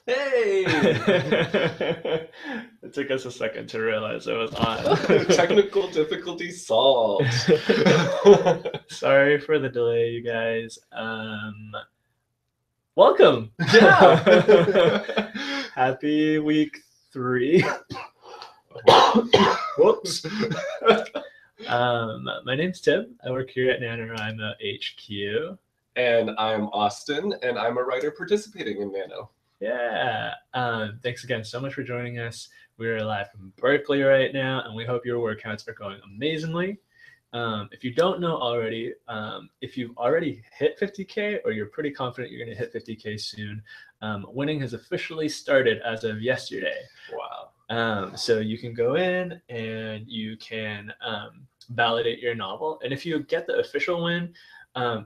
Hey! It took us a second to realize it was on. Technical difficulty solved. Sorry for the delay, you guys. Welcome. Yeah. Happy week 3. Whoops. My name's Tim. I work here at NaNoWriMo HQ. And I'm Austin, and I'm a writer participating in Nano. Yeah. Thanks again so much for joining us. We're live from Berkeley right now, and we hope your workouts are going amazingly. If you don't know already, if you've already hit 50K or you're pretty confident you're going to hit 50K soon, winning has officially started as of yesterday. Wow. So you can go in and you can validate your novel. And if you get the official win,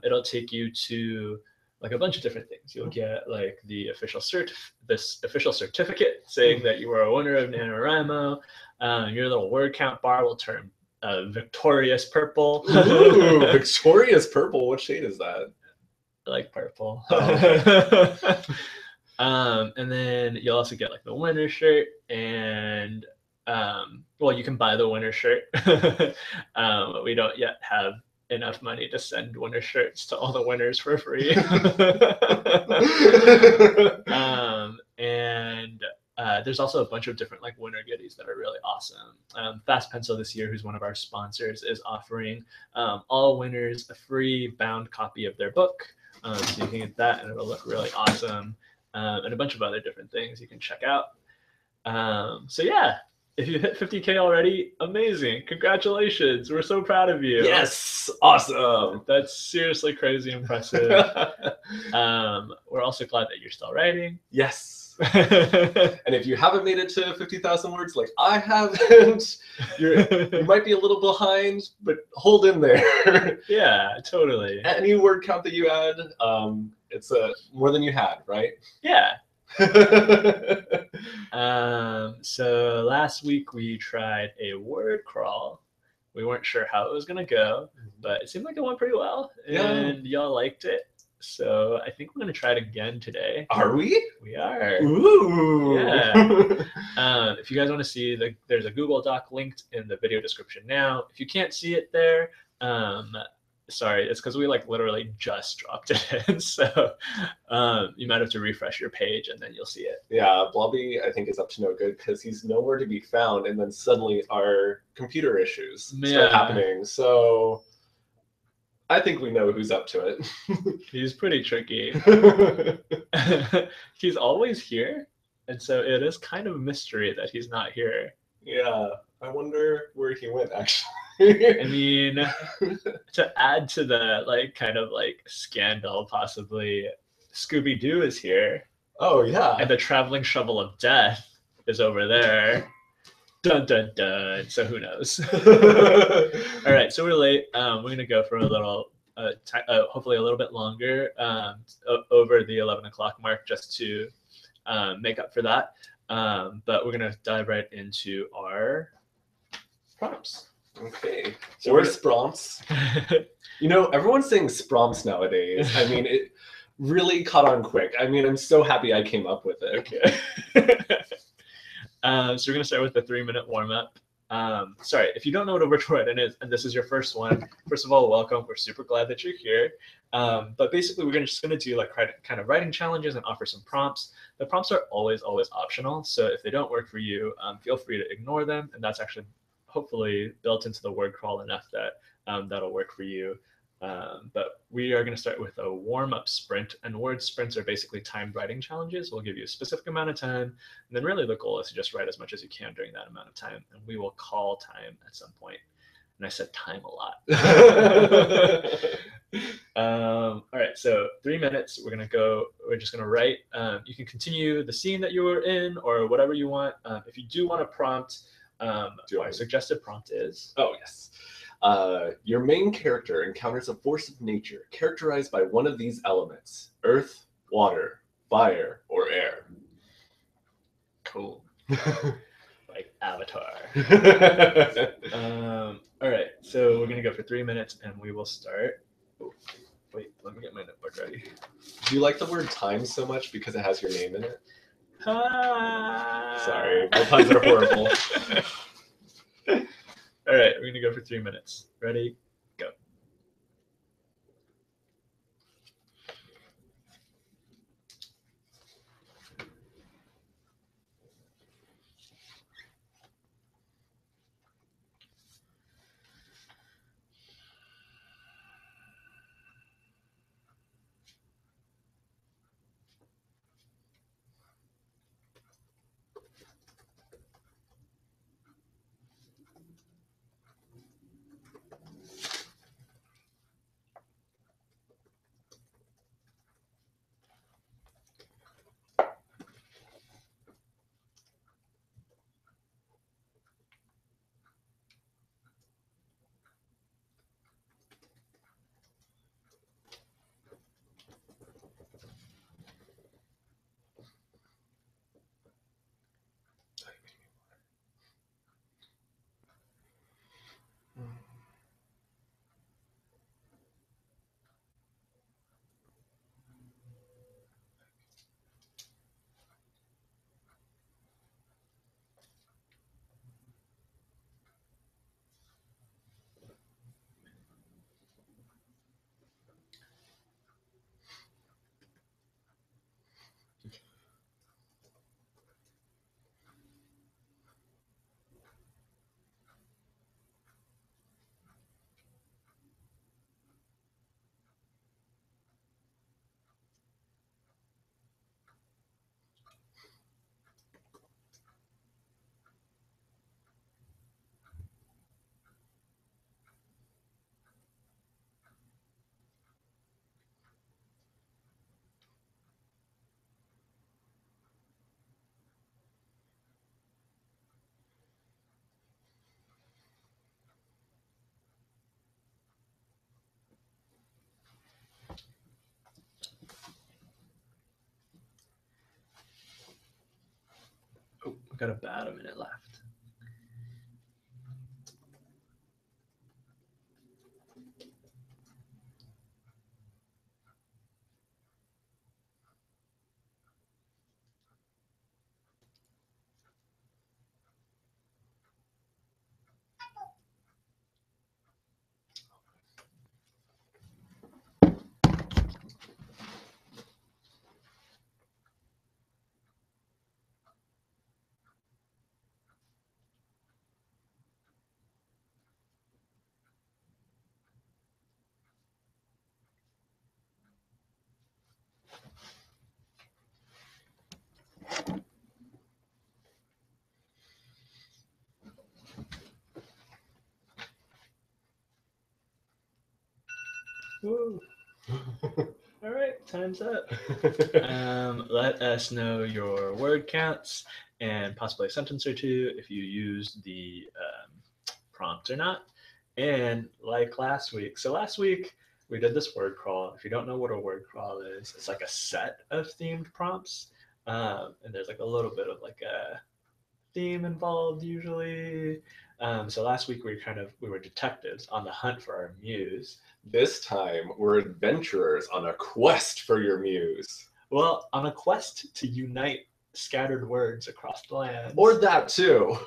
it'll take you to like a bunch of different things. You'll get like the official certificate saying that you are a winner of NaNoWriMo. Your little word count bar will turn victorious purple. Ooh, victorious purple. What shade is that? I like purple. Oh, okay. And then you'll also get like the winner shirt and well, you can buy the winner shirt. We don't yet have enough money to send winner shirts to all the winners for free. And there's also a bunch of different like winner goodies that are really awesome. Fast Pencil this year, who's one of our sponsors, is offering all winners a free bound copy of their book. So you can get that and it'll look really awesome. And a bunch of other different things you can check out. So yeah, if you hit 50K already, amazing. Congratulations. We're so proud of you. Yes, awesome. That's seriously crazy impressive. We're also glad that you're still writing. Yes. And if you haven't made it to 50,000 words like I haven't, you might be a little behind, but hold in there. Yeah, totally. Any word count that you add, it's more than you had, right? Yeah. So last week we tried a word crawl. We weren't sure how it was going to go, but it seemed like it went pretty well, and y'all liked it. So I think we're going to try it again today. Are we? We are. Ooh. Yeah. If you guys want to see, there's a Google Doc linked in the video description now. If you can't see it there, sorry, it's because we like literally just dropped it in. So you might have to refresh your page and then you'll see it. Yeah, Blobby, I think, is up to no good because he's nowhere to be found. And then suddenly our computer issues start happening. So I think we know who's up to it. He's pretty tricky. He's always here. And so it is kind of a mystery that he's not here. Yeah, I wonder where he went, actually. I mean, to add to the like kind of like scandal, possibly, Scooby-Doo is here. Oh, yeah. And the traveling shovel of death is over there. Dun, dun, dun. So who knows? All right, so we're late. We're going to go for a little, hopefully a little bit longer, over the 11 o'clock mark just to make up for that. But we're going to dive right into our prompts. Okay. So or Spromps. You know, everyone's saying Spromps nowadays. I mean, it really caught on quick. I mean, I'm so happy I came up with it. Okay. So we're going to start with the 3-minute warm-up. Sorry, if you don't know what a virtual writing is, and this is your first one, first of all, welcome. We're super glad that you're here. But basically, we're just going to do like kind of writing challenges and offer some prompts. The prompts are always optional. So if they don't work for you, feel free to ignore them. And that's actually hopefully built into the word crawl enough that that'll work for you. But we are going to start with a warm-up sprint, and word sprints are basically timed writing challenges. We'll give you a specific amount of time, and then really the goal is to just write as much as you can during that amount of time, and we will call time at some point. And I said time a lot. All right, so 3 minutes. We're just going to write. You can continue the scene that you were in or whatever you want. If you do want a prompt, our suggested prompt is... Oh, yes. Your main character encounters a force of nature characterized by one of these elements: earth, water, fire, or air. Cool. Like Avatar. All right, so we're going to go for 3 minutes and we will start. Oh, wait, let me get my notebook ready. Do you like the word time so much because it has your name in it? Sorry, my puns are horrible. All right, we're gonna go for 3 minutes. Ready? Go. Oh, we've got about a minute left. Woo. All right, time's up. Let us know your word counts and possibly a sentence or two if you used the prompt or not. And like last week, so last week we did this word crawl. If you don't know what a word crawl is, it's like a set of themed prompts, and there's like a little bit of like a theme involved usually. So last week we were detectives on the hunt for our muse. This time we're adventurers on a quest for your muse. Well, on a quest to unite scattered words across the land. Or that too.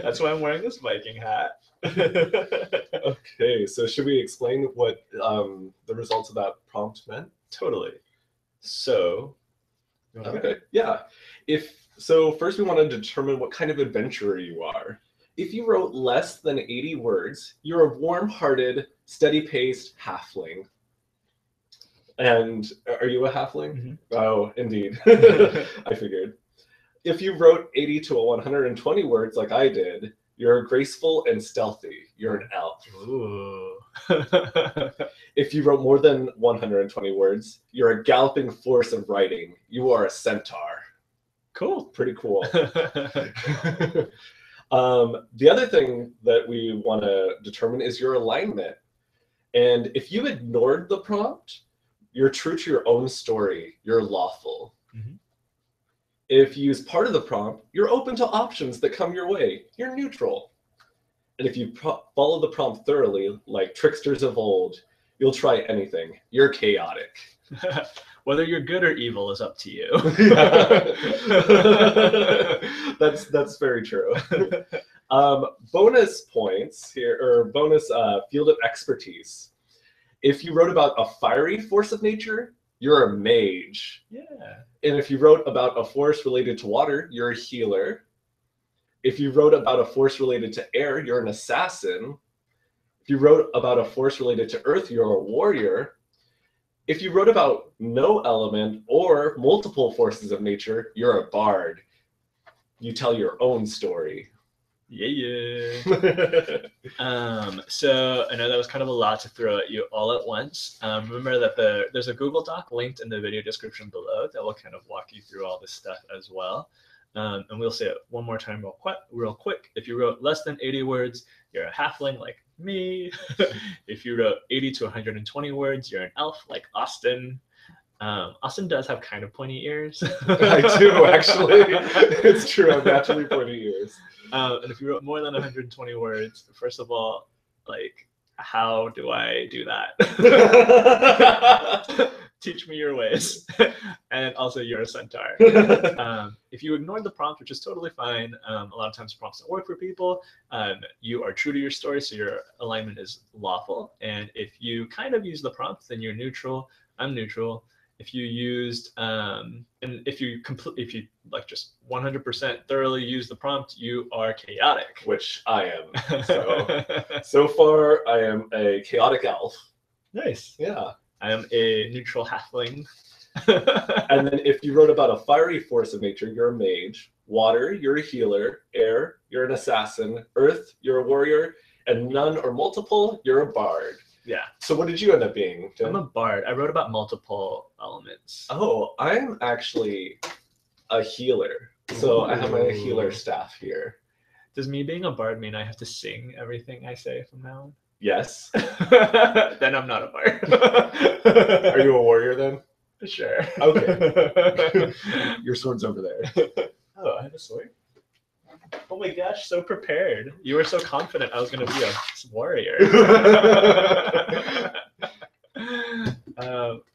That's why I'm wearing this Viking hat. Okay, so should we explain what the results of that prompt meant? Totally. So, okay, yeah. So first we want to determine what kind of adventurer you are. If you wrote less than 80 words, you're a warm-hearted, steady-paced halfling. And are you a halfling? Mm-hmm. Oh, indeed. I figured. If you wrote 80 to 120 words like I did, you're graceful and stealthy. You're an elf. Ooh. If you wrote more than 120 words, you're a galloping force of writing. You are a centaur. Cool. Pretty cool. The other thing that we want to determine is your alignment. And if you ignored the prompt, you're true to your own story. You're lawful. Mm-hmm. If you use part of the prompt, you're open to options that come your way. You're neutral. And if you follow the prompt thoroughly, like tricksters of old, you'll try anything. You're chaotic. Whether you're good or evil is up to you. That's very true. Bonus points here, or bonus field of expertise. If you wrote about a fiery force of nature, you're a mage. Yeah. And if you wrote about a force related to water, you're a healer. If you wrote about a force related to air, you're an assassin. If you wrote about a force related to earth, you're a warrior. If you wrote about no element or multiple forces of nature, you're a bard. You tell your own story. Yeah. So I know that was kind of a lot to throw at you all at once. Remember that there's a Google Doc linked in the video description below that will kind of walk you through all this stuff as well. And we'll say it one more time real quick. If you wrote less than 80 words, you're a halfling like me. If you wrote 80 to 120 words, you're an elf like Austin. Austin does have kind of pointy ears. I do, actually. It's true, I have naturally pointy ears. And if you wrote more than 120 words, first of all, like, how do I do that? Teach me your ways. And also, you're a centaur. If you ignored the prompt, which is totally fine, a lot of times prompts don't work for people. You are true to your story, so your alignment is lawful. And if you kind of use the prompt, then you're neutral. I'm neutral. If you used, and if you like just 100% thoroughly use the prompt, you are chaotic. Which I am. So far, I am a chaotic elf. Nice. Yeah. I am a neutral halfling. And then if you wrote about a fiery force of nature, you're a mage. Water, you're a healer. Air, you're an assassin. Earth, you're a warrior. And none or multiple, you're a bard. Yeah. So what did you end up being, Tim? I'm a bard. I wrote about multiple elements. Oh, I'm actually a healer. So I have my healer staff here. Does me being a bard mean I have to sing everything I say from now on? Yes. Then I'm not a bard. Are you a warrior then? Sure. Okay. Your sword's over there. Oh, I have a sword? Oh my gosh, so prepared. You were so confident I was going to be a warrior.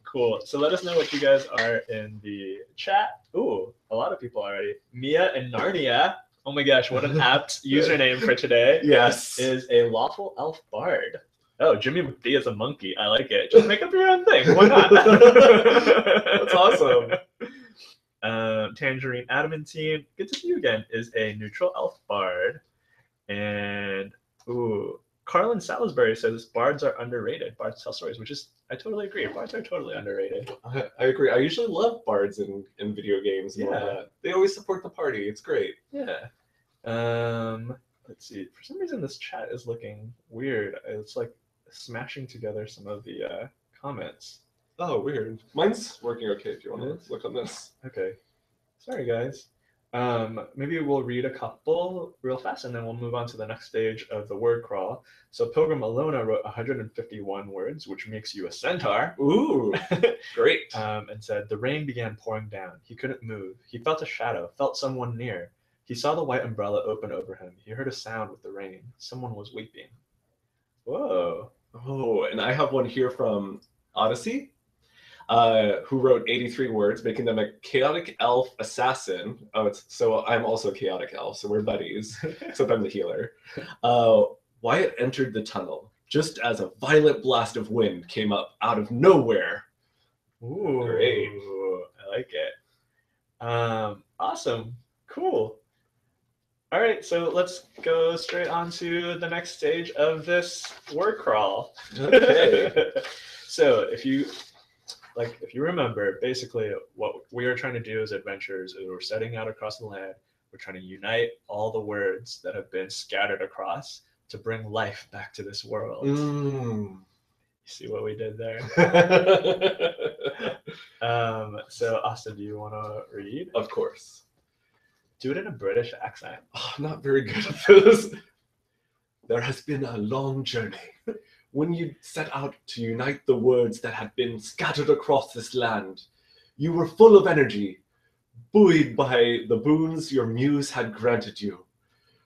Cool. So let us know what you guys are in the chat. Ooh, a lot of people already. Mia and Narnia. Oh my gosh, what an apt username for today. Yes. Is a lawful elf bard. Oh, Jimmy B is a monkey. I like it. Just make up your own thing. Why not? That's awesome. Tangerine Adamantine, good to see you again, is a neutral elf bard. And ooh, Carlin Salisbury says bards are underrated. Bards tell stories, which is, I totally agree. Bards are totally underrated. I agree. I usually love bards in video games and all that. They always support the party. It's great. Yeah. Let's see. For some reason, this chat is looking weird. It's like smashing together some of the comments. Oh, weird. Mine's working okay if you want to look on this. Okay. Sorry, guys. Maybe we'll read a couple real fast, and then we'll move on to the next stage of the word crawl. So Pilgrim Alona wrote 151 words, which makes you a centaur. Ooh, great. And said, the rain began pouring down. He couldn't move. He felt a shadow, felt someone near. He saw the white umbrella open over him. He heard a sound with the rain. Someone was weeping. Whoa. Oh, and I have one here from Odyssey. Who wrote 83 words, making them a chaotic elf assassin. Oh, so I'm also a chaotic elf, so we're buddies, except I'm the healer. Wyatt entered the tunnel just as a violent blast of wind came up out of nowhere. Ooh, great. I like it. Awesome. Cool. All right, so let's go straight on to the next stage of this word crawl. Okay. So if you remember, basically what we are trying to do as adventurers is we're setting out across the land. We're trying to unite all the words that have been scattered across to bring life back to this world. You see what we did there? So Austin, do you want to read? Of course. Do it in a British accent. Oh, not very good at this. There has been a long journey. When you set out to unite the words that had been scattered across this land, you were full of energy, buoyed by the boons your muse had granted you.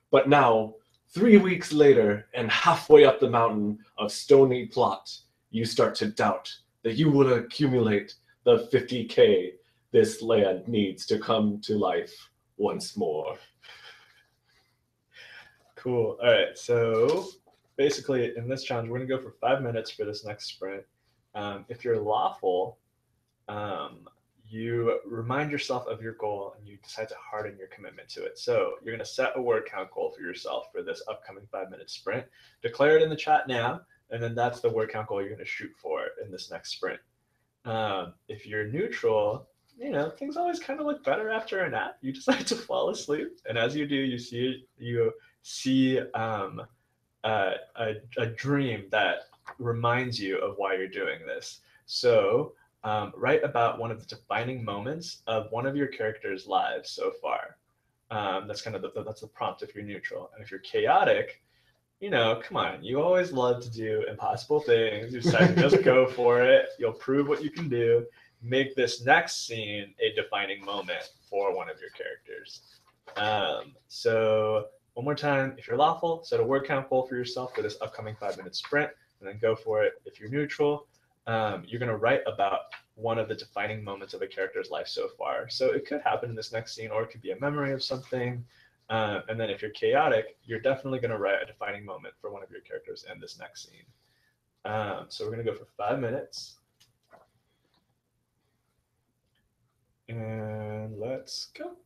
But now, 3 weeks later, and halfway up the mountain of stony plot, you start to doubt that you will accumulate the 50K this land needs to come to life once more. Cool. All right. So basically, in this challenge, we're going to go for 5 minutes for this next sprint. If you're lawful, you remind yourself of your goal and you decide to harden your commitment to it. So you're going to set a word count goal for yourself for this upcoming 5-minute sprint. Declare it in the chat now, and then that's the word count goal you're going to shoot for in this next sprint. If you're neutral, things always kind of look better after a nap. You decide to fall asleep, and as you do, you see a dream that reminds you of why you're doing this. So write about one of the defining moments of one of your characters' lives so far. That's kind of that's the prompt if you're neutral. And if you're chaotic, come on, you always love to do impossible things. You decide to just go for it. You'll prove what you can do. Make this next scene a defining moment for one of your characters. So one more time, if you're lawful, set a word count goal for yourself for this upcoming 5-minute sprint, and then go for it. If you're neutral, you're going to write about one of the defining moments of a character's life so far. So it could happen in this next scene, or it could be a memory of something. And then if you're chaotic, you're definitely going to write a defining moment for one of your characters in this next scene. So we're going to go for 5 minutes. And let's go.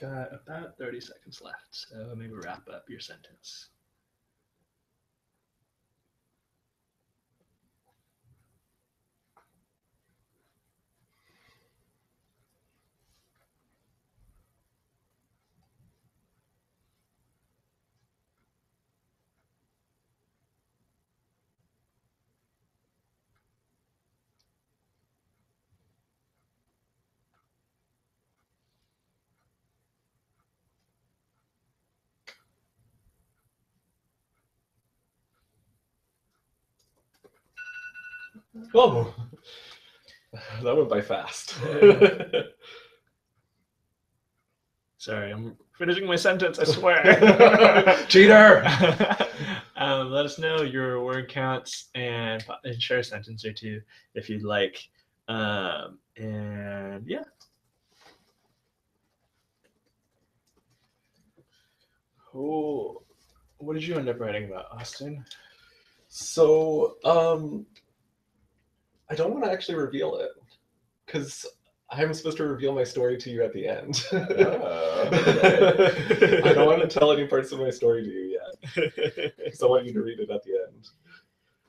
got about 30 seconds left, so maybe wrap up your sentence. Oh, that went by fast. Sorry, I'm finishing my sentence, I swear. Cheater! Let us know your word counts and share a sentence or two if you'd like. And yeah. Oh, what did you end up writing about, Austin? So, I don't want to actually reveal it because I'm supposed to reveal my story to you at the end. Okay. I don't want to tell any parts of my story to you yet because I want you to read it at the end.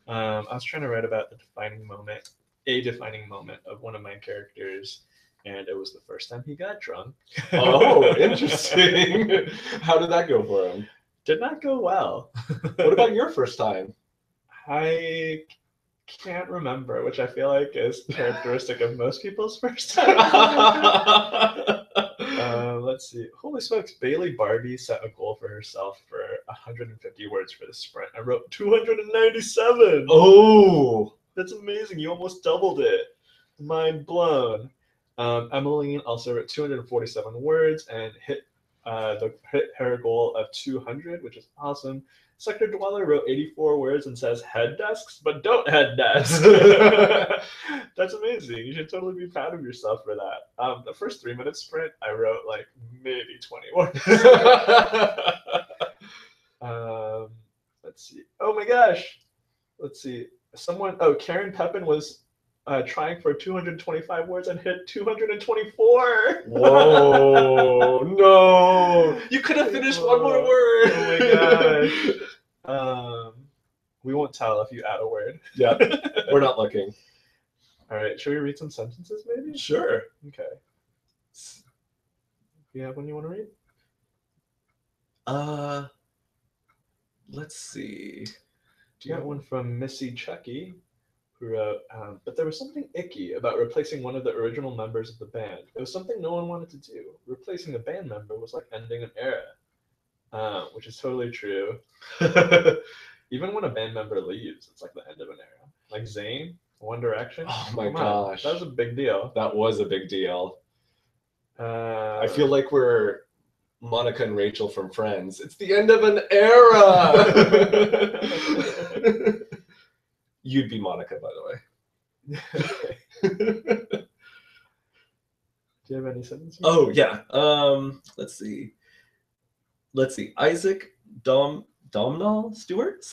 I was trying to write about a defining moment of one of my characters, and it was the first time he got drunk. Oh, interesting. How did that go for him? Did not go well. What about your first time? I can't remember, which I feel like is characteristic of most people's first time. Let's see. Holy smokes, Bailey Barbie set a goal for herself for 150 words for the sprint. I wrote 297. Oh, that's amazing. You almost doubled it. Mind blown. Emmeline also wrote 247 words and hit her goal of 200, which is awesome. Sector Dweller wrote 84 words and says head desks, but don't head desks. That's amazing. You should totally be proud of yourself for that. The first 3-minute sprint, I wrote like maybe 20 words. Let's see. Oh my gosh. Let's see. Karen Pepin was trying for 225 words and hit 224. Whoa, no. You could have finished one more word. Oh my gosh. We won't tell if you add a word. Yeah, we're not looking. All right, should we read some sentences maybe? Sure. Okay. You have one you want to read? Let's see. Do you have one from Missy Chucky, who wrote, but there was something icky about replacing one of the original members of the band. It was something no one wanted to do. Replacing a band member was like ending an era, which is totally true. Even when a band member leaves, it's like the end of an era. Like Zayn, One Direction. Oh my gosh. That was a big deal. That was a big deal. I feel like we're Monica and Rachel from Friends. It's the end of an era. You'd be Monica, by the way. Do you have any sentences? Oh yeah. Let's see. Isaac Domnall Stewart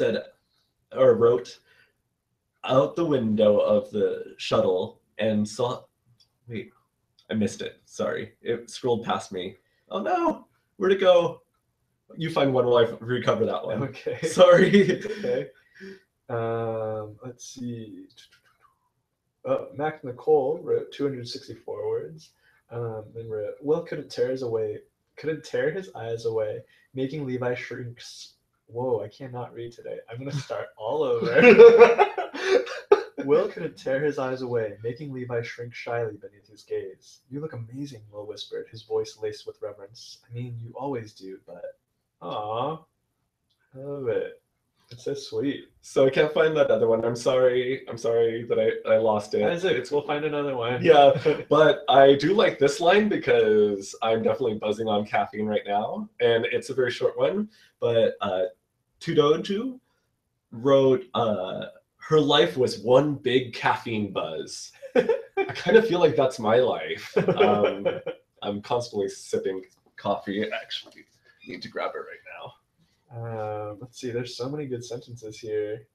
wrote out the window of the shuttle and saw. Wait, I missed it. Sorry, it scrolled past me. Oh no, where'd it go? You find one while I recover that one. Okay. Sorry. Okay. Let's see. Mac Nicole wrote 264 words. And wrote, Will couldn't tear his eyes away, making Levi shrink. Whoa, I cannot read today. I'm gonna start all over. Will couldn't tear his eyes away, making Levi shrink shyly beneath his gaze. You look amazing, Will whispered, his voice laced with reverence. I mean, you always do, but aw, I love it. It's so sweet. So I can't find that other one. I'm sorry that I lost it. Isaac, we'll find another one. Yeah, but I do like this line because I'm definitely buzzing on caffeine right now, and it's a very short one. But Tudoju wrote, her life was one big caffeine buzz. I kind of feel like that's my life. I'm constantly sipping coffee. I actually need to grab it right now. Let's see. There's so many good sentences here.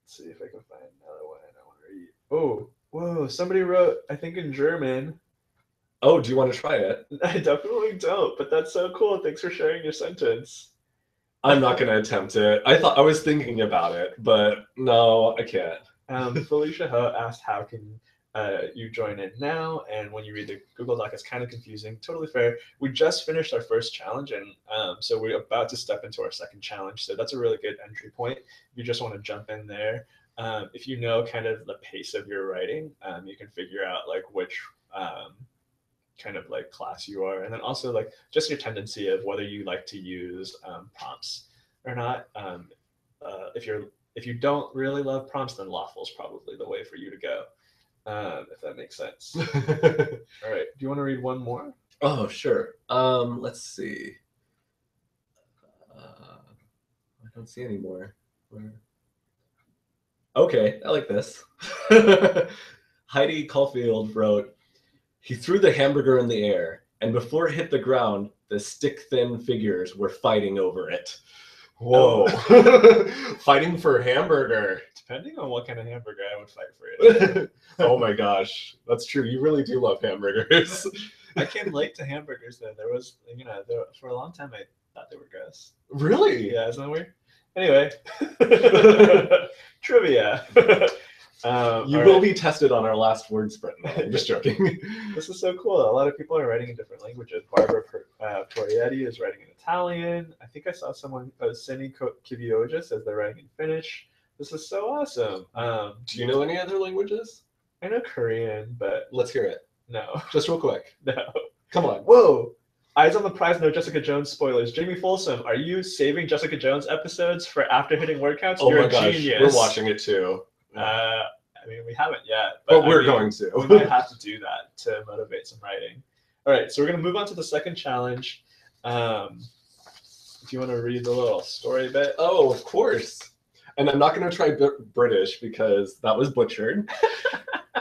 Let's see if I can find another one I want to read. Oh, whoa! Somebody wrote, I think in German. Oh, do you want to try it? I definitely don't, but that's so cool. Thanks for sharing your sentence. I'm not going to attempt it. I was thinking about it, but no, I can't. Felicia Ho asked, how can you join in now? And when you read the Google Doc, it's kind of confusing. Totally fair. We just finished our first challenge, and so we're about to step into our second challenge. So that's a really good entry point. If you just want to jump in there, if you know kind of the pace of your writing, you can figure out like which kind of like class you are, and then also like just your tendency of whether you like to use prompts or not. If you don't really love prompts, then lawful is probably the way for you to go, if that makes sense. All right, do you want to read one more? Oh, sure. Let's see. I don't see any more. Okay, I like this. Heidi Caulfield wrote, he threw the hamburger in the air, and before it hit the ground, the stick-thin figures were fighting over it. Whoa. Fighting for hamburger. Depending on what kind of hamburger, I would fight for it. Oh my gosh. That's true. You really do love hamburgers. I came late to hamburgers though. There was, for a long time I thought they were gross. Really? Yeah, isn't that weird? Anyway. Trivia. You will be tested on our last word sprint. No, I'm just joking. This is so cool. A lot of people are writing in different languages. Barbara Porietti is writing in Italian. I think I saw someone, Seni Kivioja says they're writing in Finnish. This is so awesome. Do you know any other languages? I know Korean, but let's hear it. No. Just real quick. No. Come on. Whoa. Eyes on the prize, no Jessica Jones spoilers. Jamie Folsom, are you saving Jessica Jones episodes for after hitting word counts? Oh You're my gosh, genius. We're watching it too. I mean, we haven't yet. But we're going to. We might have to do that to motivate some writing. All right, so we're going to move on to the second challenge. If you want to read the little story bit. Oh, of course. And I'm not going to try British because that was butchered.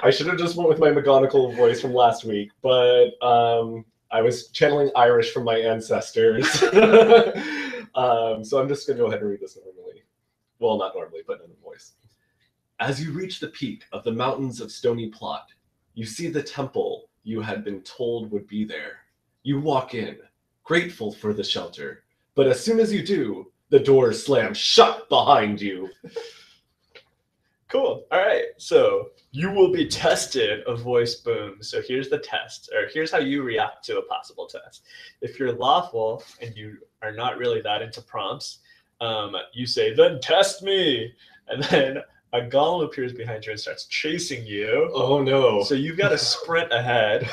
I should have just went with my McGonagall voice from last week, but I was channeling Irish from my ancestors. So I'm just going to go ahead and read this normally. Well, not normally, but in a voice. As you reach the peak of the mountains of Stony Plot, you see the temple you had been told would be there. You walk in, grateful for the shelter, but as soon as you do, the doors slam shut behind you. Cool. All right. So you will be tested, a voice booms. So here's the test, or here's how you react to a possible test. If you're lawful and you are not really that into prompts, you say, then test me. And then a golem appears behind you and starts chasing you. Oh no. So you've got to sprint ahead.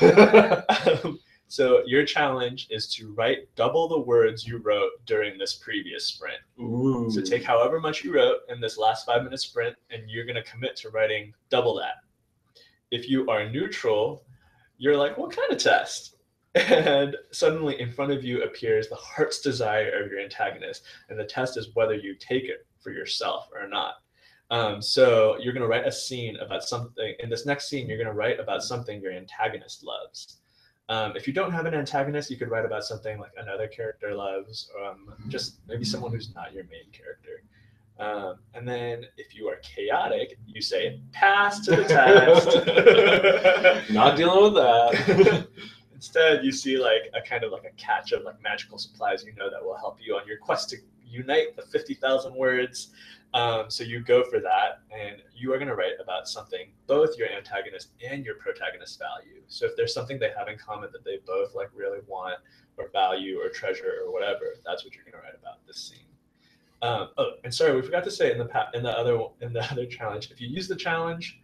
So your challenge is to write double the words you wrote during this previous sprint. Ooh. So take however much you wrote in this last 5-minute sprint, and you're going to commit to writing double that. If you are neutral, you're like, what kind of test? And suddenly in front of you appears the heart's desire of your antagonist. And the test is whether you take it for yourself or not. So you're going to write a scene about something. In this next scene, you're going to write about something your antagonist loves. If you don't have an antagonist, you could write about something like another character loves, just maybe someone who's not your main character. And then if you are chaotic, you say, pass to the test. Not dealing with that. Instead, you see like a kind of like a catch of like magical supplies that will help you on your quest to unite the 50,000 words. So you go for that, and you are going to write about something both your antagonist and your protagonist value. So if there's something they have in common that they both like really want or value or treasure or whatever, that's what you're going to write about this scene. Oh, and sorry, we forgot to say in the other challenge, if you use the challenge,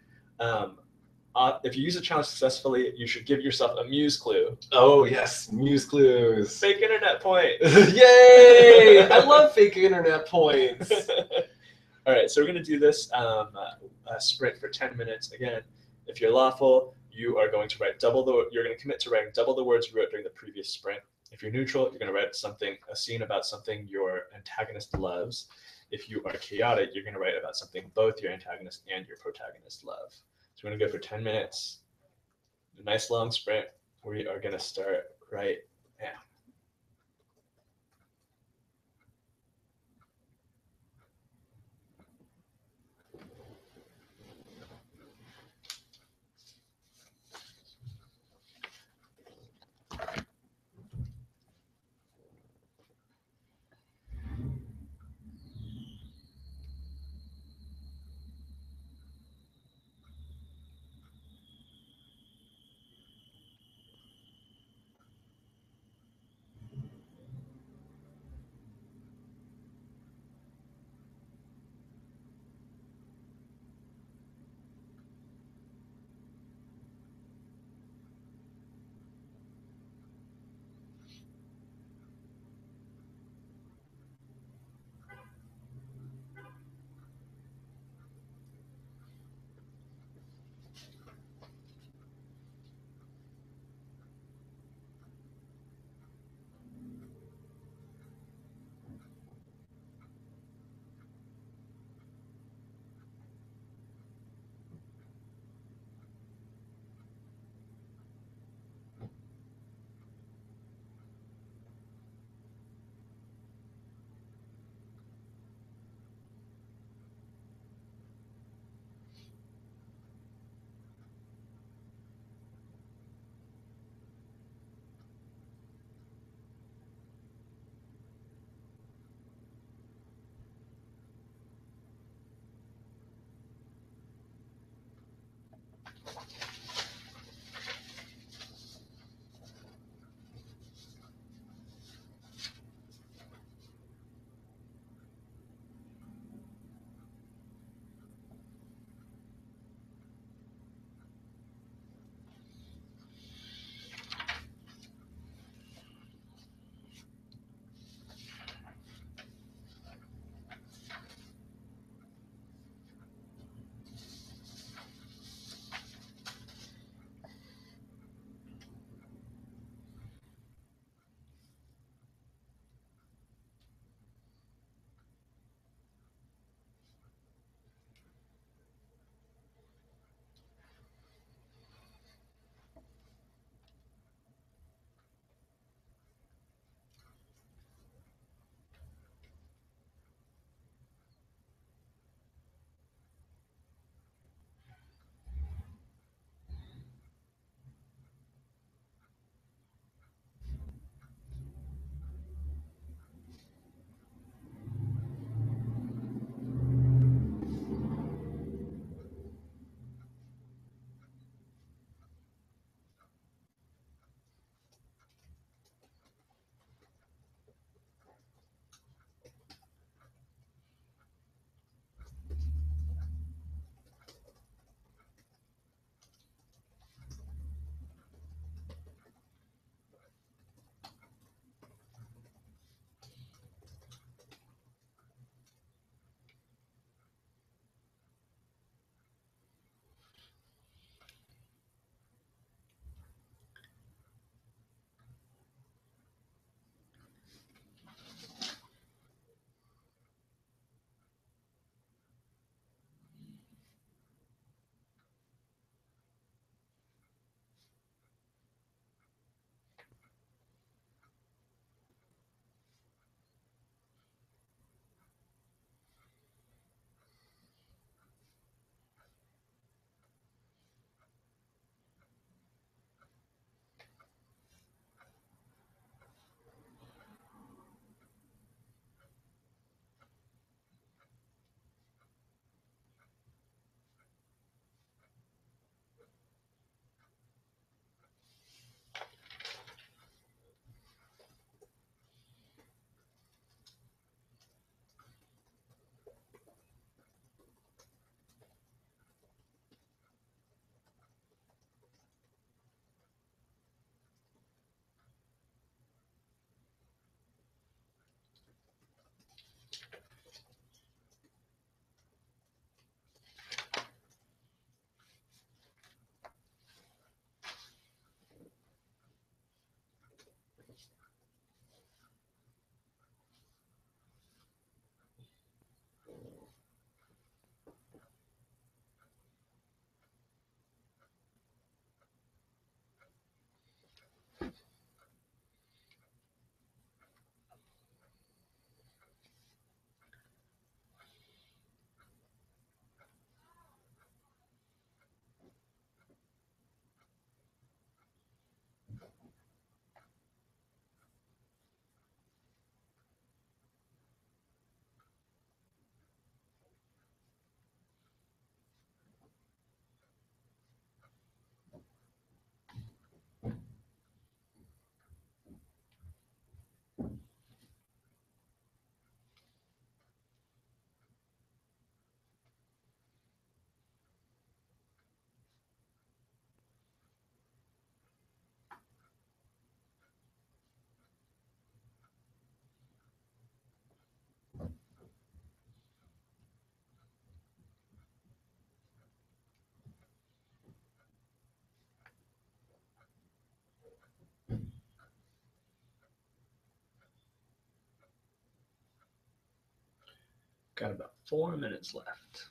successfully, you should give yourself a muse clue. Oh yes, muse clues. Fake internet points. Yay! I love fake internet points. All right, so we're going to do this sprint for 10 minutes. Again, if you're lawful, you are going to write you're going to commit to writing double the words you wrote during the previous sprint. If you're neutral, you're going to write a scene about something your antagonist loves. If you are chaotic, you're going to write about something both your antagonist and your protagonist love. So we're going to go for 10 minutes. A nice long sprint. We are going to start right now. Got about 4 minutes left.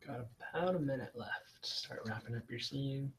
Got about a minute left. Start wrapping up your scene.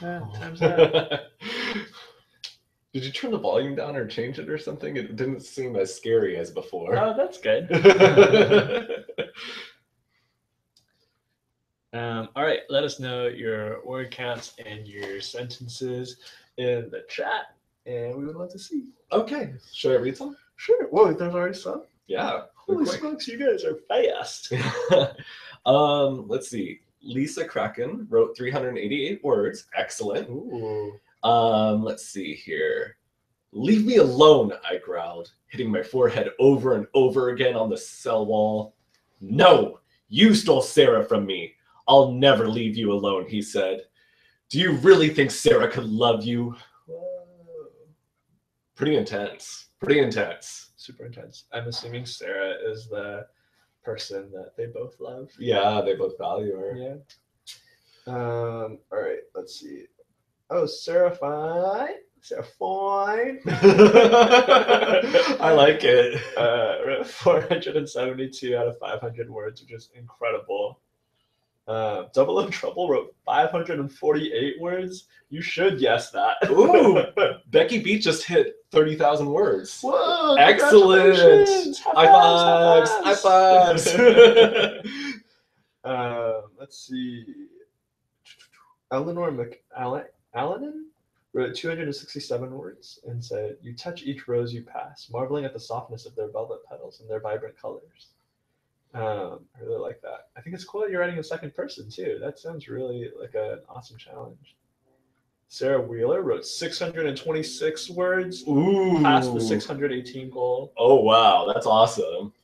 Yeah, time's up. Did you turn the volume down or change it or something? It didn't seem as scary as before. Oh, that's good. All right, let us know your word counts and your sentences in the chat, and we would love to see. Okay, should I read some? Sure. Whoa, there's already some? Yeah. Holy quick. smokes, you guys are fast. Let's see. Lisa Kraken wrote 388 words. Excellent. Ooh. Let's see here. Leave me alone, I growled, hitting my forehead over and over again on the cell wall. No, you stole Sarah from me. I'll never leave you alone, he said. Do you really think Sarah could love you? Whoa. Pretty intense. Pretty intense. Super intense. I'm assuming Sarah is the person that they both love. Yeah, they both value her. Yeah. All right, let's see. Oh, Seraphine. I like it. 472 out of 500 words, which is incredible. Double O Trouble wrote 548 words. You should guess that. Ooh, Becky Beat just hit 30,000 words. Whoa! Excellent. Congratulations. High fives. High fives. Let's see. Eleanor McAllen wrote 267 words and said, "You touch each rose you pass, marveling at the softness of their velvet petals and their vibrant colors." I really like that. I think it's cool that you're writing in second person too. That sounds really like an awesome challenge. Sarah Wheeler wrote 626 words, Ooh. past the 618 goal. Oh, wow. That's awesome.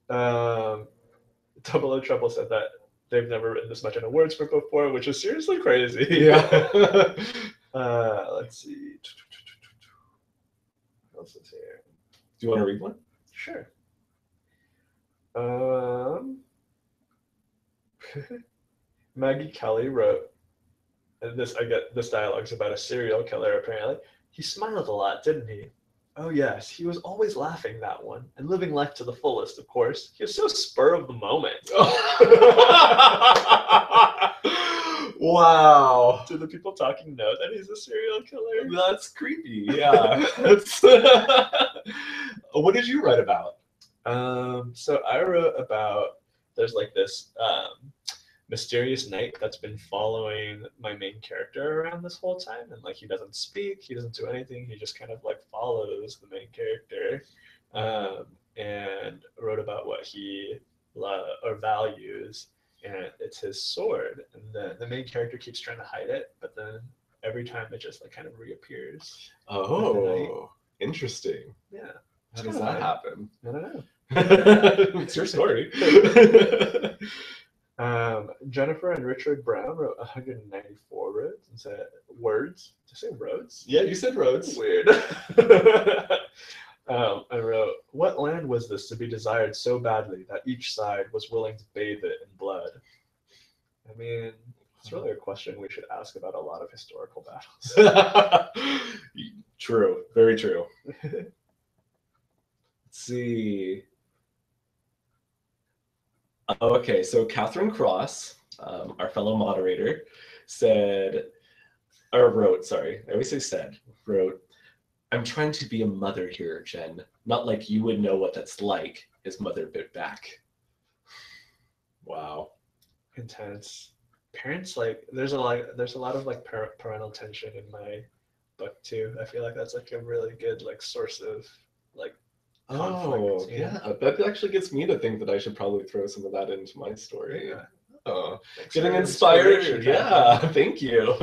Double O Trouble said that they've never written this much in a word sprint before, which is seriously crazy. Yeah. Let's see. What else is here? Do you want to read one? Sure. Maggie Kelly wrote, and this dialogue is about a serial killer apparently. "He smiled a lot, didn't he? Oh yes, he was always laughing, that one, and living life to the fullest, of course. He was so spur of the moment." Wow. Do the people talking know that he's a serial killer? That's creepy. Yeah. What did you write about? So I wrote about, there's like this mysterious knight that's been following my main character around this whole time, and like he doesn't speak, he doesn't do anything, he just kind of like follows the main character, and wrote about what he values, and it's his sword, and then the main character keeps trying to hide it, but then every time it just like kind of reappears. Oh, interesting. Yeah. How does that happen? I don't know. It's your story. Jennifer and Richard Brown wrote 194 words and said, "Words? Did I say roads?" Yeah, you said roads. Weird. I wrote, "What land was this to be desired so badly that each side was willing to bathe it in blood?" I mean, it's really a question we should ask about a lot of historical battles. True. Very true. Let's see. Okay, so Catherine Cross, our fellow moderator, wrote, "I'm trying to be a mother here, Jen. Not like you would know what that's like," his mother bit back. Wow. Intense. Parents, like, there's a lot of like parental tension in my book too. I feel like that's like a really good like source of like conflict. Oh, yeah. That actually gets me to think that I should probably throw some of that into my story. Yeah. Oh, Thanks getting for inspired. inspiration, Yeah, thank you.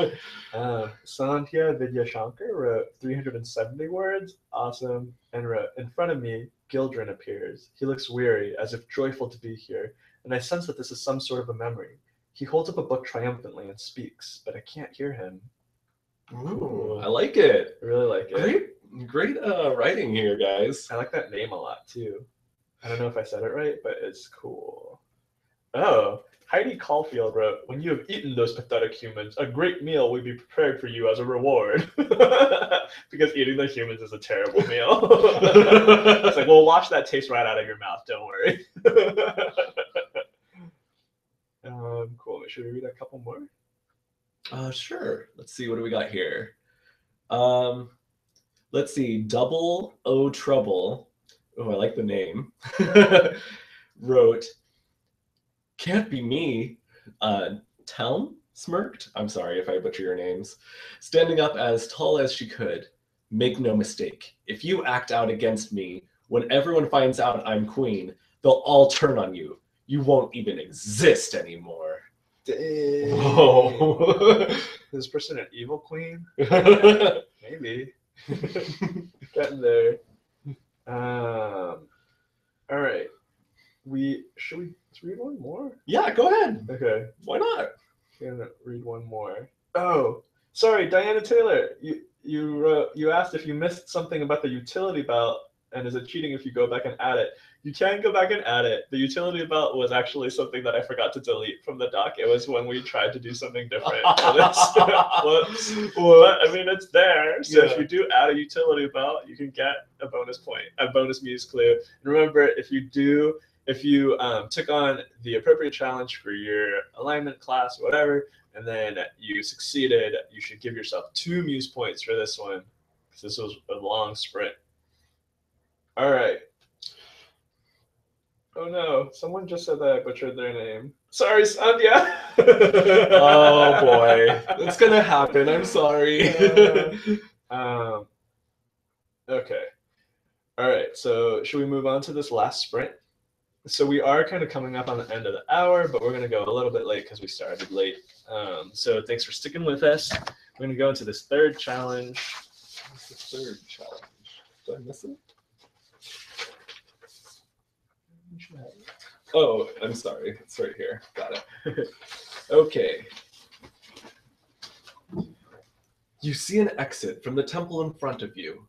Sandhya Vidyashankar wrote 370 words. Awesome. And wrote, "In front of me, Gildren appears. He looks weary, as if joyful to be here, and I sense that this is some sort of a memory. He holds up a book triumphantly and speaks, but I can't hear him." Ooh, I like it. I really like it. Great writing here, guys. I like that name a lot too. I don't know if I said it right, but it's cool. Oh, Heidi Caulfield wrote, "When you have eaten those pathetic humans, a great meal will be prepared for you as a reward." Because eating the humans is a terrible meal. It's like, we'll wash that taste right out of your mouth, don't worry. Cool. Should we read a couple more? Sure. Let's see, what do we got here? Let's see, Double O Trouble. Oh, I like the name. Wrote, "Can't be me." Telm smirked. I'm sorry if I butcher your names. "Standing up as tall as she could. Make no mistake. If you act out against me, when everyone finds out I'm queen, they'll all turn on you. You won't even exist anymore." Dang. Whoa. Is this person an evil queen? Maybe. Getting there. All right. Should we read one more? Yeah, go ahead. Okay. Why not? I'm gonna read one more. Oh, sorry, Diana Taylor. You asked if you missed something about the utility belt, and is it cheating if you go back and add it? You can go back and add it. The utility belt was actually something that I forgot to delete from the doc. It was when we tried to do something different for this. Whoops. But I mean, it's there. So if you do add a utility belt, you can get a bonus point, a bonus muse clue. And remember, if you took on the appropriate challenge for your alignment class, or whatever, and then you succeeded, you should give yourself 2 muse points for this one, because this was a long sprint. All right. Oh no, someone just said that I butchered their name. Sorry, Sandhya. Oh boy, it's gonna happen. I'm sorry. Okay. All right, so should we move on to this last sprint? So we are kind of coming up on the end of the hour, but we're going to go a little bit late because we started late. So thanks for sticking with us. We're going to go into this third challenge. What's the third challenge? Did I miss it? Oh, I'm sorry. It's right here. Got it. Okay. You see an exit from the temple in front of you.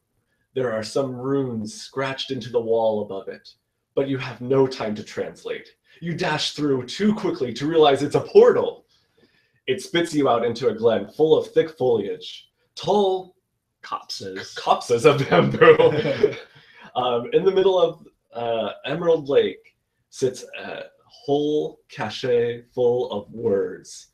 There are some runes scratched into the wall above it, but you have no time to translate. You dash through too quickly to realize it's a portal. It spits you out into a glen full of thick foliage, tall copses of bamboo. In the middle of Emerald Lake sits a whole cache full of words.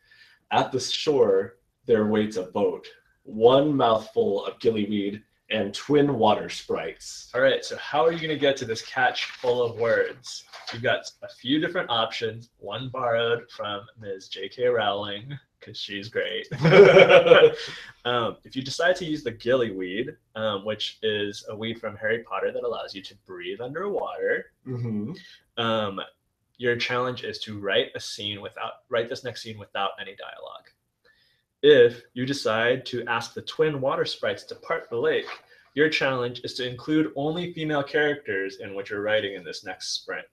At the shore, there waits a boat, one mouthful of gillyweed, and twin water sprites. All right, so how are you going to get to this catch full of words? You've got a few different options, one borrowed from Ms. J.K. Rowling, because she's great. If you decide to use the gillyweed, which is a weed from Harry Potter that allows you to breathe underwater, your challenge is to write this next scene without any dialogue. If you decide to ask the twin water sprites to part the lake, your challenge is to include only female characters in what you're writing in this next sprint.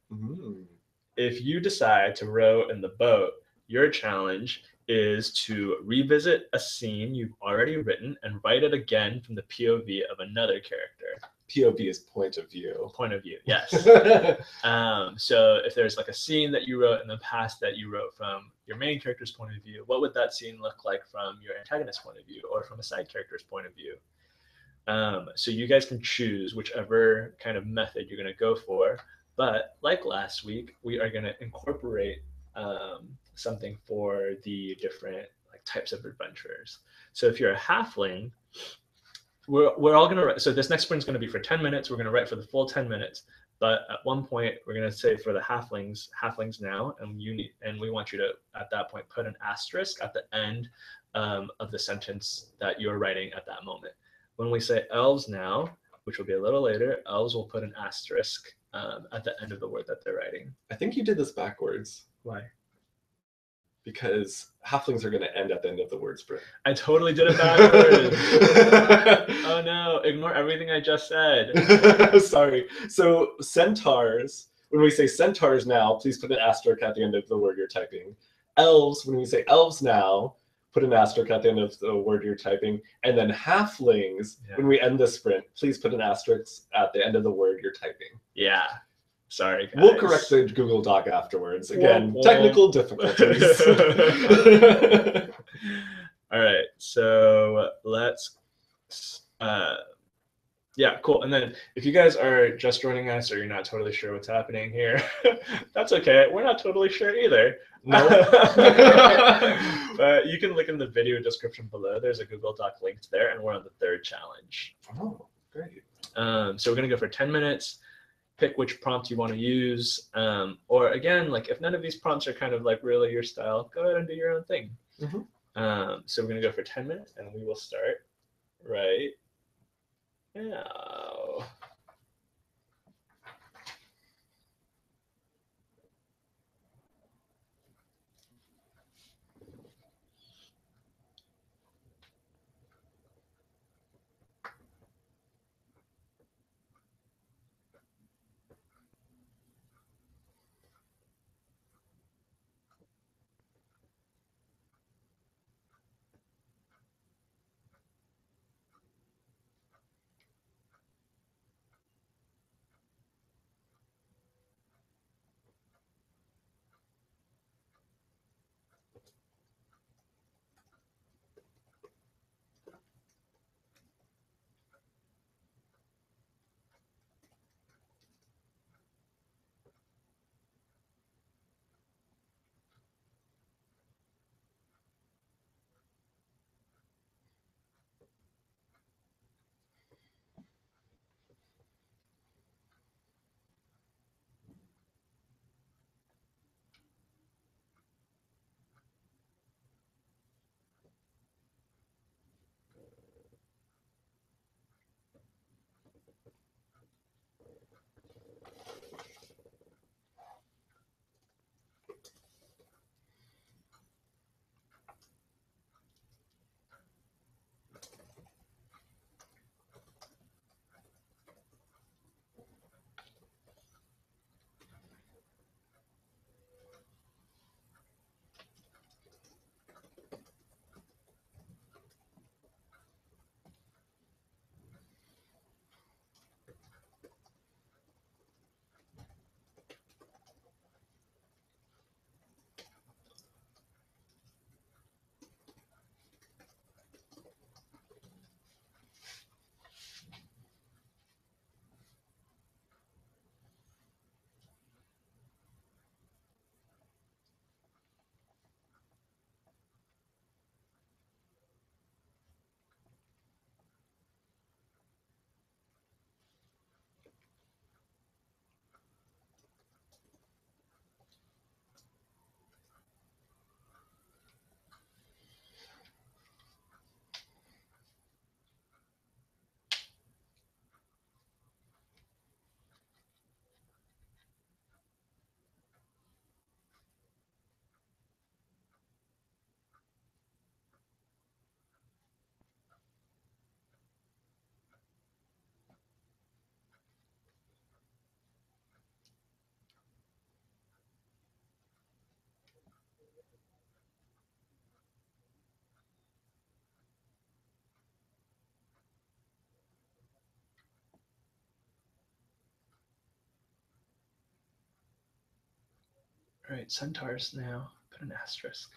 If you decide to row in the boat, your challenge is to revisit a scene you've already written and write it again from the POV of another character. POV is point of view. Point of view, yes. So if there's like a scene that you wrote in the past that you wrote from your main character's point of view, what would that scene look like from your antagonist's point of view or from a side character's point of view? So you guys can choose whichever kind of method you're going to go for. But like last week, we are going to incorporate something for the different types of adventurers. So if you're a halfling, we're all going to write. So this next sprint is going to be for 10 minutes. We're going to write for the full 10 minutes. But at one point, we're going to say for the halflings now, and we want you to, at that point, put an asterisk at the end of the sentence that you're writing at that moment. When we say elves now, which will be a little later, elves will put an asterisk at the end of the word that they're writing. I think you did this backwards. Why? Because halflings are going to end at the end of the word sprint. I totally did it backwards. Oh no, ignore everything I just said. Sorry. So centaurs, when we say centaurs now, please put an asterisk at the end of the word you're typing. Elves, when we say elves now, put an asterisk at the end of the word you're typing. And then halflings, when we end the sprint, please put an asterisk at the end of the word you're typing. Yeah. Sorry, guys. We'll correct the Google Doc afterwards. Again, technical difficulties. All right, so let's, yeah, cool. And then if you guys are just joining us or you're not totally sure what's happening here, that's okay. We're not totally sure either. No. But you can look in the video description below. There's a Google Doc linked there, and we're on the third challenge. Oh, great. So we're going to go for 10 minutes. Pick which prompt you want to use, or again, if none of these prompts are kind of really your style, go ahead and do your own thing. So we're gonna go for 10 minutes, and we will start right now. All right, centaurs now. Put an asterisk.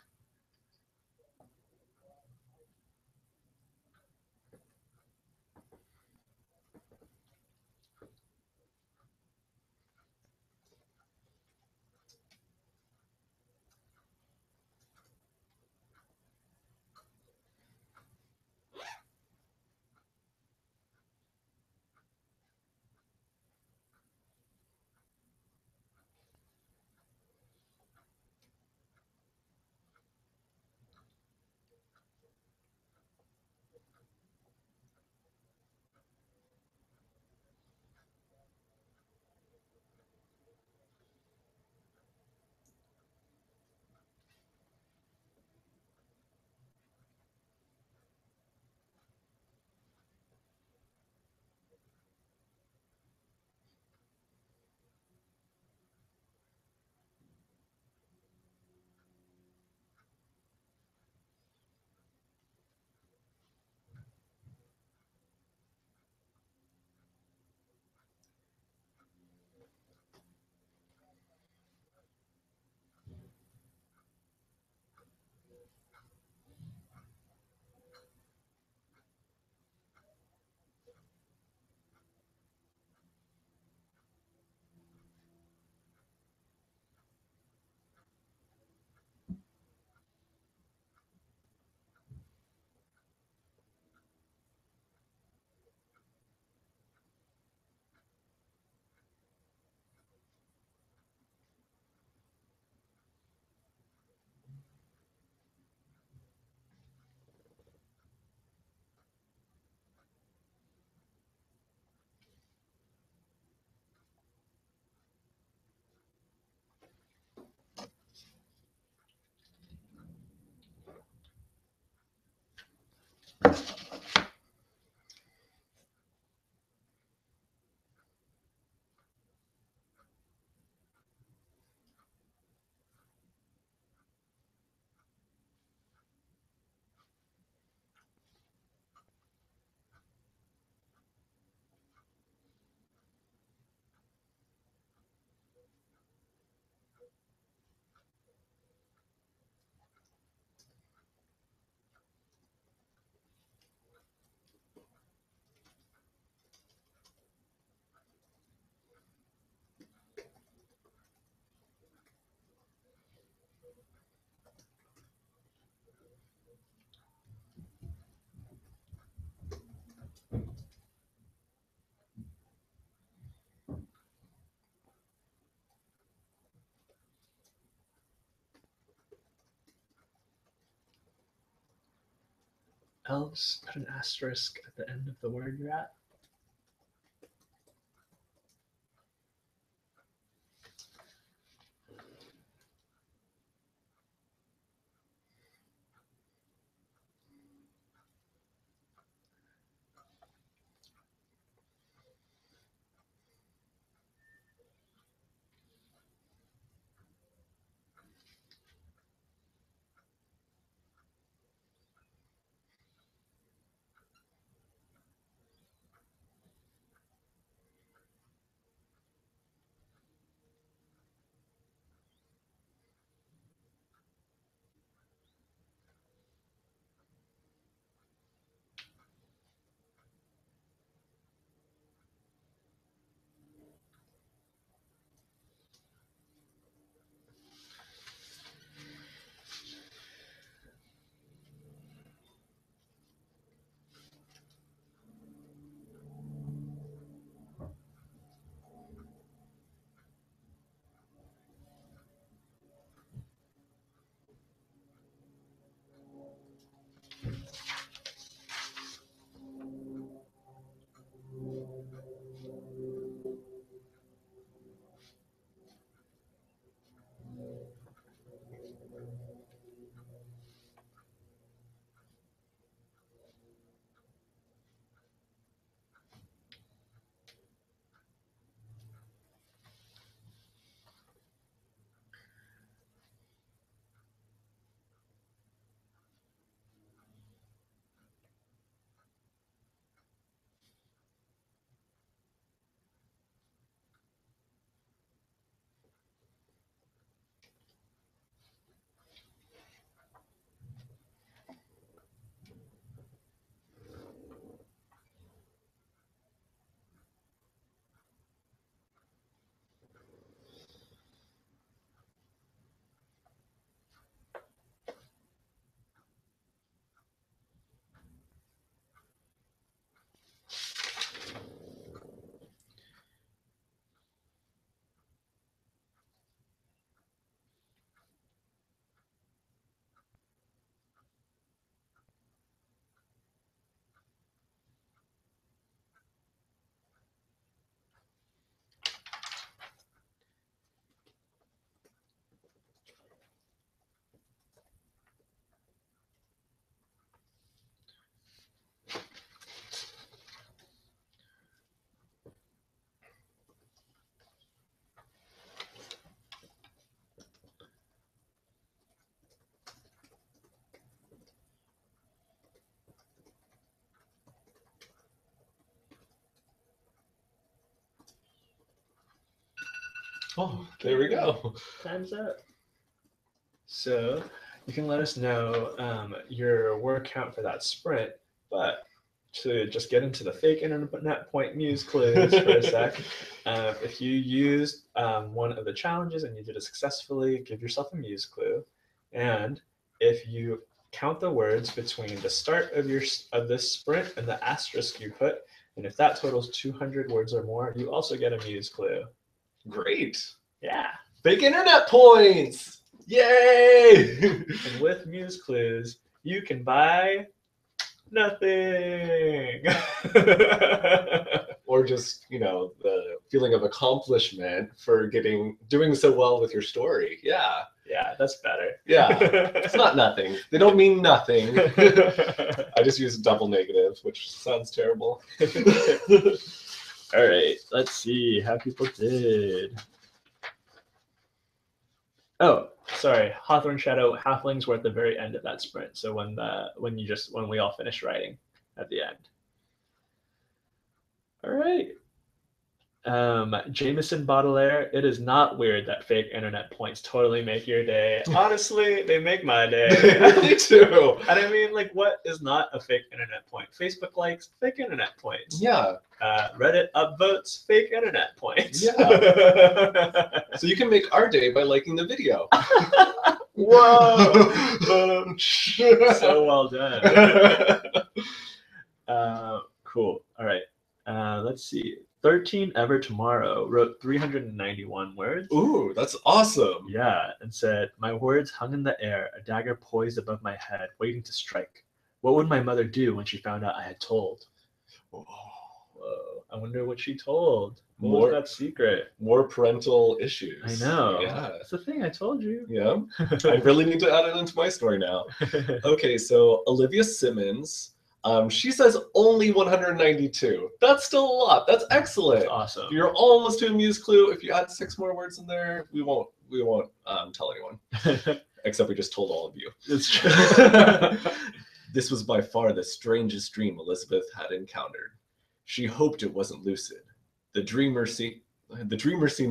Else, put an asterisk at the end of the word you're at. Oh, there we go. Time's up. So you can let us know your word count for that sprint, but to just get into the fake internet point muse clues for a sec, if you used one of the challenges and you did it successfully, give yourself a muse clue. And if you count the words between the start of this sprint and the asterisk you put, and if that totals 200 words or more, you also get a muse clue. Great. Yeah. Fake internet points. Yay! And with muse clues, you can buy nothing. Or just, the feeling of accomplishment for doing so well with your story. Yeah. Yeah, that's better. Yeah. It's not nothing. They don't mean nothing. I just use double negative, which sounds terrible. All right, let's see how people did. Oh, sorry. Hawthorne Shadow halflings were at the very end of that sprint. So when we all finished writing at the end. All right. Jameson Baudelaire, it is not weird that fake internet points totally make your day. Honestly, they make my day. Me too. And I mean, like, what is not a fake internet point? Facebook likes, fake internet points. Yeah. Reddit upvotes, fake internet points. Yeah. So you can make our day by liking the video. Whoa! So well done. Cool. All right. Let's see. 13 Ever Tomorrow wrote 391 words. Ooh, that's awesome. Yeah, and said, "My words hung in the air, a dagger poised above my head, waiting to strike. What would my mother do when she found out I had told?" Whoa. I wonder what she told. What was that secret? More parental issues. I know. Yeah. That's the thing, I told you. Yeah. I really need to add it into my story now. Okay, so Olivia Simmons, she says only 192. That's still a lot. That's excellent. That's awesome. You're almost to a muse clue. If you add 6 more words in there, we won't tell anyone. Except we just told all of you. It's true. This was by far the strangest dream Elizabeth had encountered. She hoped it wasn't lucid. The dreamer seemed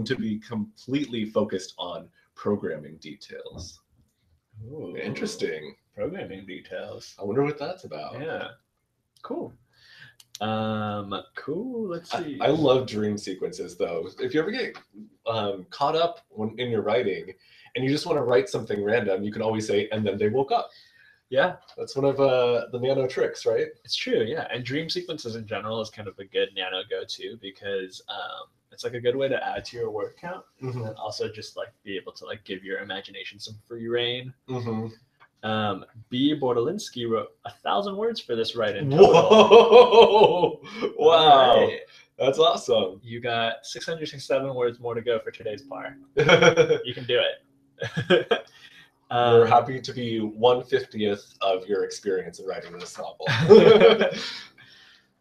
to be completely focused on programming details. Ooh. Interesting. Programming details. I wonder what that's about. Yeah. Cool. Cool. Let's see. I love dream sequences, though. If you ever get caught up in your writing and you just want to write something random, you can always say, "and then they woke up." Yeah. That's one of the Nano tricks, right? It's true, yeah. And dream sequences in general is kind of a good Nano go-to because it's like a good way to add to your word count, and also just like be able to like give your imagination some free reign. B. Bortolinsky wrote 1,000 words for this write-in total. Whoa! Wow, right. That's awesome. You got 667 words more to go for today's par. You can do it. We're happy to be 1/50th of your experience in writing this novel.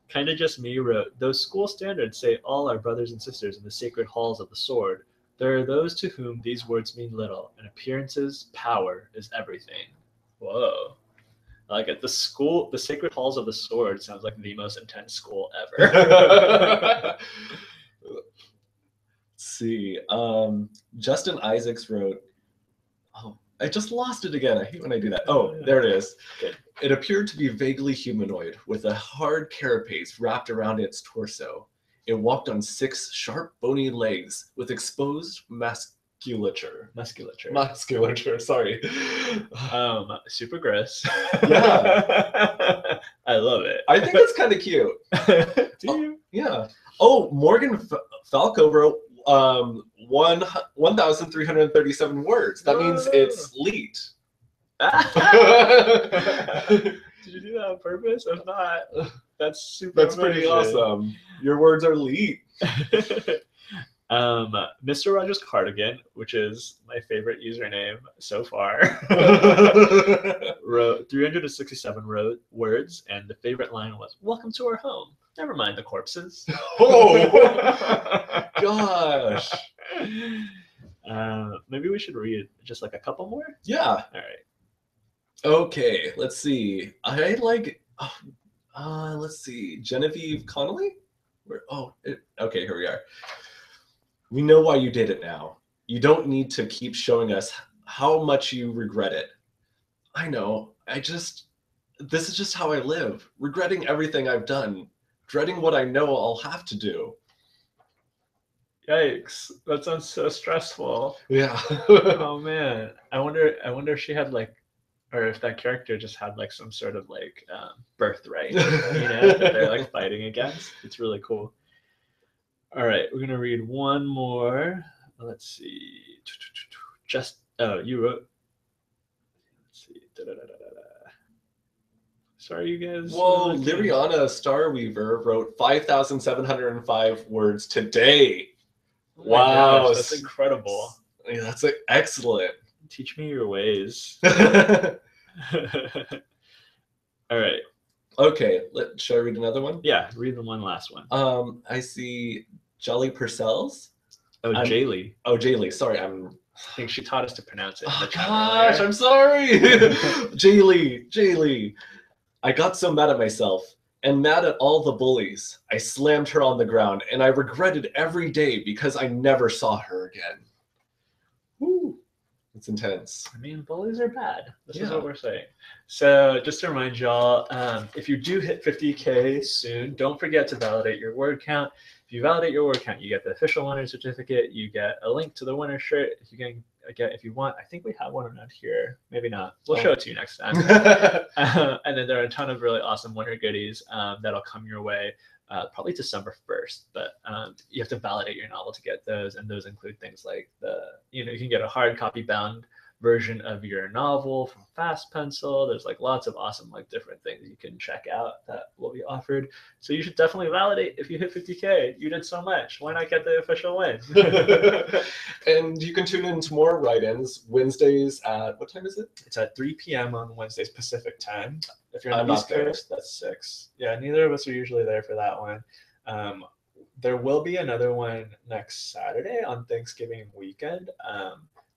Kinda Just Me wrote, "Those school standards say all are brothers and sisters in the sacred halls of the sword. There are those to whom these words mean little, and appearances, power is everything." Whoa. I like it. The sacred halls of the sword sounds like the most intense school ever. Let's see. Justin Isaacs wrote, I just lost it again. I hate when I do that. Oh, there it is. Good. It appeared to be vaguely humanoid, with a hard carapace wrapped around its torso. It walked on 6 sharp, bony legs with exposed musculature. Sorry. Super gross. Yeah. I love it. I think it's kind of cute. Do you? Yeah. Oh, Morgan Falco wrote 1,337 words. That means it's leet. Did you do that on purpose? If not, that's super. That's pretty awesome. Your words are leet. Mr. Rogers Cardigan, which is my favorite username so far, wrote 367 words, and the favorite line was, "Welcome to our home. Never mind the corpses." Oh gosh. Maybe we should read just like a couple more. Yeah. All right. Okay. Let's see. I like. Let's see. Genevieve Connolly. Okay. Here we are. We know why you did it now. You don't need to keep showing us how much you regret it. I know. This is just how I live, regretting everything I've done, dreading what I know I'll have to do. Yikes! That sounds so stressful. Yeah. Oh man, I wonder. I wonder if she had like, or if that character just had like some sort of like birthright, that they're like fighting against. It's really cool. All right, we're gonna read one more. Let's see. Just you wrote. Let's see. Da-da-da-da-da-da. Sorry, you guys. Whoa, Okay. Liriana Starweaver wrote 5,705 words today. Oh my Wow. gosh, that's incredible. Yeah, that's excellent. Teach me your ways. All right. Okay, should I read another one? Yeah, read the one last one. I see Jolly Purcells. Oh, Jaylee. Oh, Jaylee. Sorry, I think she taught us to pronounce it. In the chat gosh, earlier. I'm sorry. Jaylee. I got so mad at myself and mad at all the bullies. I slammed her on the ground, and I regretted every day because I never saw her again. Woo. It's intense. I mean, bullies are bad. This is Yeah. what we're saying. So just to remind y'all, if you do hit 50K soon, don't forget to validate your word count. If you validate your word count, you get the official winner certificate. You get a link to the winner shirt. If you want, I think we have one around here. Maybe not. We'll show it to you next time. And then there are a ton of really awesome winter goodies that'll come your way. Probably December 1st, but you have to validate your novel to get those, and those include things like you can get a hard copy bound version of your novel from Fast Pencil. There's like lots of awesome like different things you can check out that will be offered. So you should definitely validate if you hit 50K. You did so much. Why not get the official win? And you can tune in to more write-ins Wednesdays at, what time is it? It's at 3 p.m. on Wednesdays Pacific time. If you're on I'm the not East there. Coast, that's 6. Yeah, neither of us are usually there for that one. There will be another one next Saturday on Thanksgiving weekend.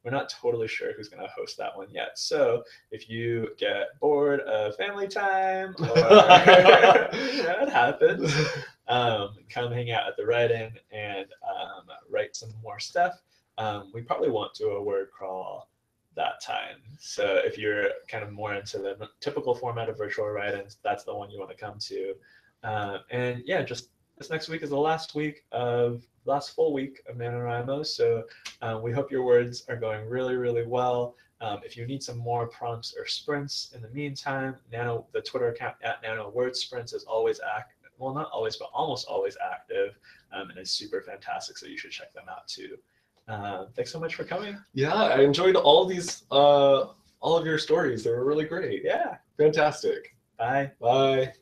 We're not totally sure who's going to host that one yet. So if you get bored of family time, or it happens, come hang out at the write-in and write some more stuff. We probably won't do a word crawl that time. So if you're kind of more into the typical format of virtual write-ins, that's the one you want to come to. And yeah, just this next week is the last full week of NaNoWriMo. So we hope your words are going really, really well. If you need some more prompts or sprints in the meantime, the Twitter account at NaNoWordSprints is always active. Well, not always, but almost always active, and it's super fantastic. So you should check them out too. Thanks so much for coming. Yeah, I enjoyed all of your stories. They were really great. Yeah. Fantastic. Bye. Bye.